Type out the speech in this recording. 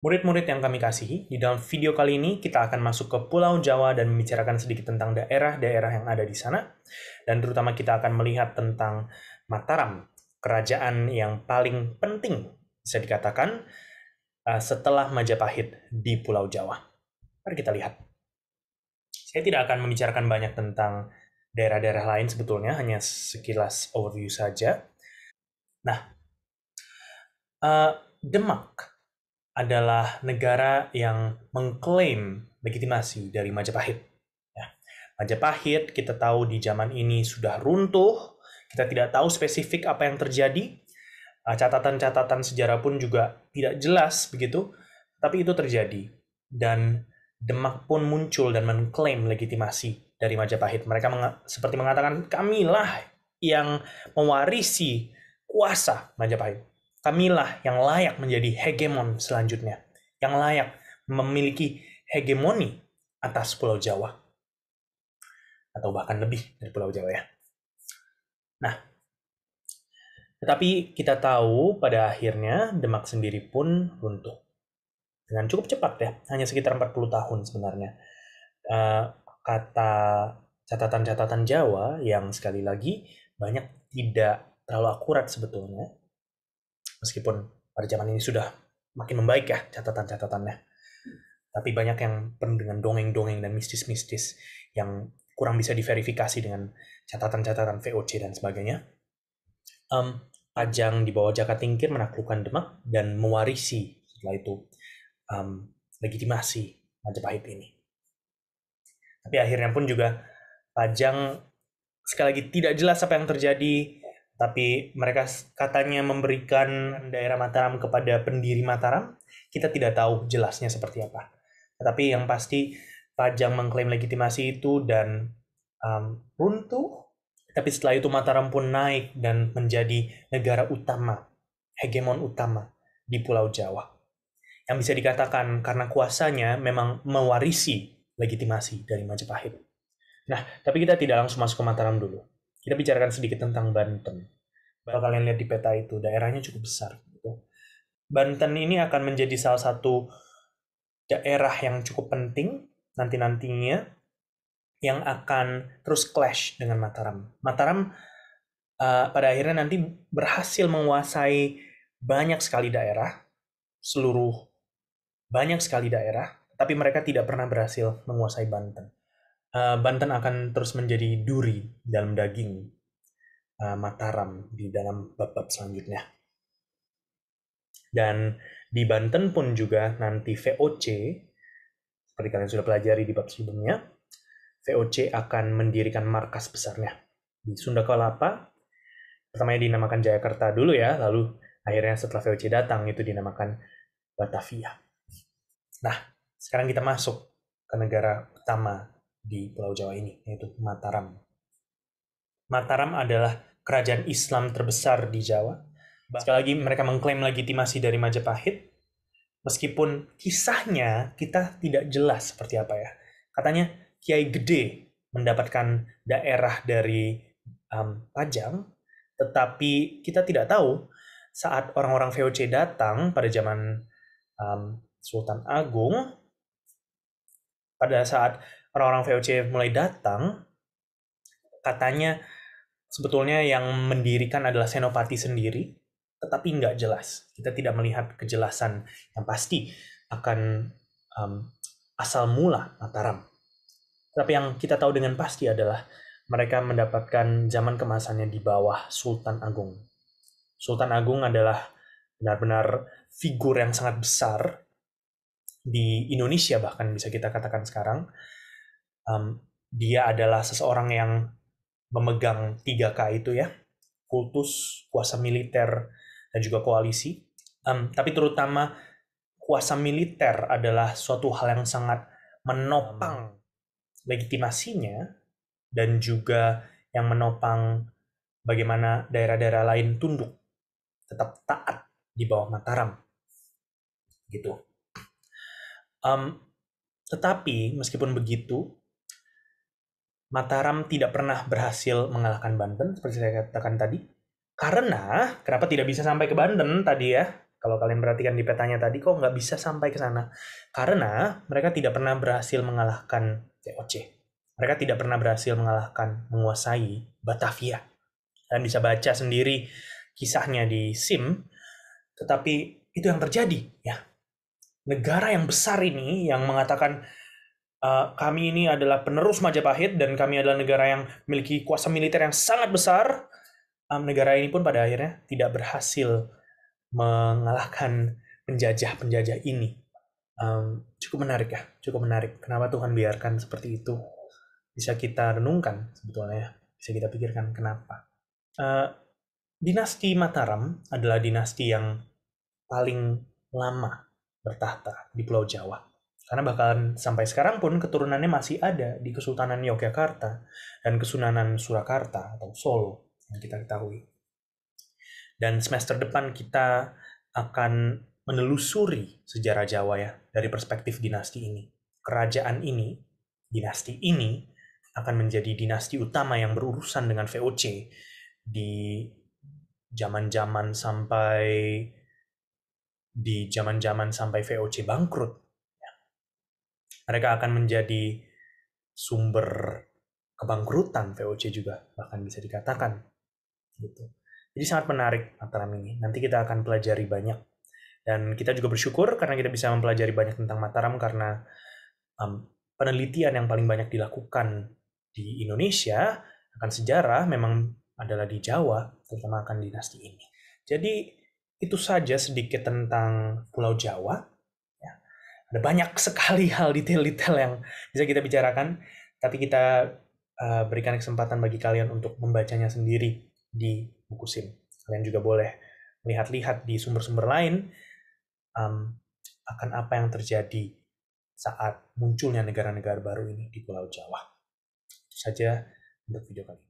Murid-murid yang kami kasihi, di dalam video kali ini kita akan masuk ke Pulau Jawa dan membicarakan sedikit tentang daerah-daerah yang ada di sana. Dan terutama kita akan melihat tentang Mataram, kerajaan yang paling penting, bisa dikatakan, setelah Majapahit di Pulau Jawa. Mari kita lihat. Saya tidak akan membicarakan banyak tentang daerah-daerah lain sebetulnya, hanya sekilas overview saja. Nah, Demak adalah negara yang mengklaim legitimasi dari Majapahit. Ya. Majapahit kita tahu di zaman ini sudah runtuh, kita tidak tahu spesifik apa yang terjadi, catatan-catatan sejarah pun juga tidak jelas begitu, tapi itu terjadi. Dan Demak pun muncul dan mengklaim legitimasi dari Majapahit. Mereka seperti mengatakan, kamilah yang mewarisi kuasa Majapahit. Kamilah yang layak menjadi hegemon selanjutnya, yang layak memiliki hegemoni atas Pulau Jawa, atau bahkan lebih dari Pulau Jawa ya. Nah, tetapi kita tahu pada akhirnya Demak sendiri pun runtuh dengan cukup cepat ya, hanya sekitar 40 tahun sebenarnya. Kata catatan-catatan Jawa yang sekali lagi banyak tidak terlalu akurat sebetulnya, meskipun pada zaman ini sudah makin membaik ya catatan-catatannya. Tapi banyak yang penuh dengan dongeng-dongeng dan mistis-mistis yang kurang bisa diverifikasi dengan catatan-catatan VOC dan sebagainya. Pajang di bawah Jaka Tingkir menaklukkan Demak dan mewarisi setelah itu legitimasi Majapahit ini. Tapi akhirnya pun juga Pajang sekali lagi tidak jelas apa yang terjadi, tapi mereka katanya memberikan daerah Mataram kepada pendiri Mataram. Kita tidak tahu jelasnya seperti apa. Tetapi yang pasti Pajang mengklaim legitimasi itu dan runtuh. Tapi setelah itu Mataram pun naik dan menjadi negara utama, hegemon utama di Pulau Jawa. Yang bisa dikatakan karena kuasanya memang mewarisi legitimasi dari Majapahit. Nah, tapi kita tidak langsung masuk ke Mataram dulu. Kita bicarakan sedikit tentang Banten. Kalau kalian lihat di peta itu, daerahnya cukup besar. Banten ini akan menjadi salah satu daerah yang cukup penting nanti-nantinya yang akan terus clash dengan Mataram. Mataram pada akhirnya nanti berhasil menguasai banyak sekali daerah, banyak sekali daerah, tapi mereka tidak pernah berhasil menguasai Banten. Banten akan terus menjadi duri dalam daging Mataram di dalam bab-bab selanjutnya. Dan di Banten pun juga nanti VOC, seperti kalian sudah pelajari di bab sebelumnya, VOC akan mendirikan markas besarnya di Sunda Kelapa. Pertamanya dinamakan Jayakarta dulu ya, lalu akhirnya setelah VOC datang itu dinamakan Batavia. Nah, sekarang kita masuk ke negara utama di Pulau Jawa ini, yaitu Mataram. Mataram adalah kerajaan Islam terbesar di Jawa. Sekali lagi mereka mengklaim legitimasi dari Majapahit, meskipun kisahnya kita tidak jelas seperti apa ya. Katanya Kiai Gede mendapatkan daerah dari Pajang, tetapi kita tidak tahu saat orang-orang VOC datang pada zaman Sultan Agung, pada saat orang-orang VOC mulai datang, katanya sebetulnya yang mendirikan adalah Senopati sendiri, tetapi nggak jelas. Kita tidak melihat kejelasan yang pasti akan asal mula Mataram. Tapi yang kita tahu dengan pasti adalah mereka mendapatkan zaman kemasannya di bawah Sultan Agung. Sultan Agung adalah benar-benar figur yang sangat besar di Indonesia, bahkan bisa kita katakan sekarang. Dia adalah seseorang yang memegang 3K itu ya, kultus, kuasa militer, dan juga koalisi. Tapi terutama kuasa militer adalah suatu hal yang sangat menopang legitimasinya dan juga yang menopang bagaimana daerah-daerah lain tunduk, tetap taat di bawah Mataram. Gitu. Tetapi meskipun begitu, Mataram tidak pernah berhasil mengalahkan Banten, seperti saya katakan tadi. Karena, kenapa tidak bisa sampai ke Banten tadi ya? Kalau kalian perhatikan di petanya tadi, kok nggak bisa sampai ke sana? Karena mereka tidak pernah berhasil mengalahkan VOC. Mereka tidak pernah berhasil menguasai Batavia. Kalian bisa baca sendiri kisahnya di SIM, tetapi itu yang terjadi. Ya, negara yang besar ini yang mengatakan kami ini adalah penerus Majapahit dan kami adalah negara yang memiliki kuasa militer yang sangat besar. Negara ini pun pada akhirnya tidak berhasil mengalahkan penjajah-penjajah ini. Cukup menarik ya, cukup menarik. Kenapa Tuhan biarkan seperti itu? Bisa kita renungkan sebetulnya, bisa kita pikirkan kenapa. Dinasti Mataram adalah dinasti yang paling lama bertahta di Pulau Jawa. Karena bahkan sampai sekarang pun keturunannya masih ada di Kesultanan Yogyakarta dan Kesunanan Surakarta atau Solo yang kita ketahui. Dan semester depan kita akan menelusuri sejarah Jawa ya dari perspektif dinasti ini. Kerajaan ini, dinasti ini akan menjadi dinasti utama yang berurusan dengan VOC di zaman-zaman sampai VOC bangkrut. Mereka akan menjadi sumber kebangkrutan VOC juga, bahkan bisa dikatakan gitu. Jadi sangat menarik Mataram ini. Nanti kita akan pelajari banyak. Dan kita juga bersyukur karena kita bisa mempelajari banyak tentang Mataram karena penelitian yang paling banyak dilakukan di Indonesia akan sejarah memang adalah di Jawa, terutama akan dinasti ini. Jadi itu saja sedikit tentang Pulau Jawa. Ada banyak sekali hal detail-detail yang bisa kita bicarakan, tapi kita berikan kesempatan bagi kalian untuk membacanya sendiri di buku SIM. Kalian juga boleh melihat-lihat di sumber-sumber lain akan apa yang terjadi saat munculnya negara-negara baru ini di Pulau Jawa. Itu saja untuk video kali ini.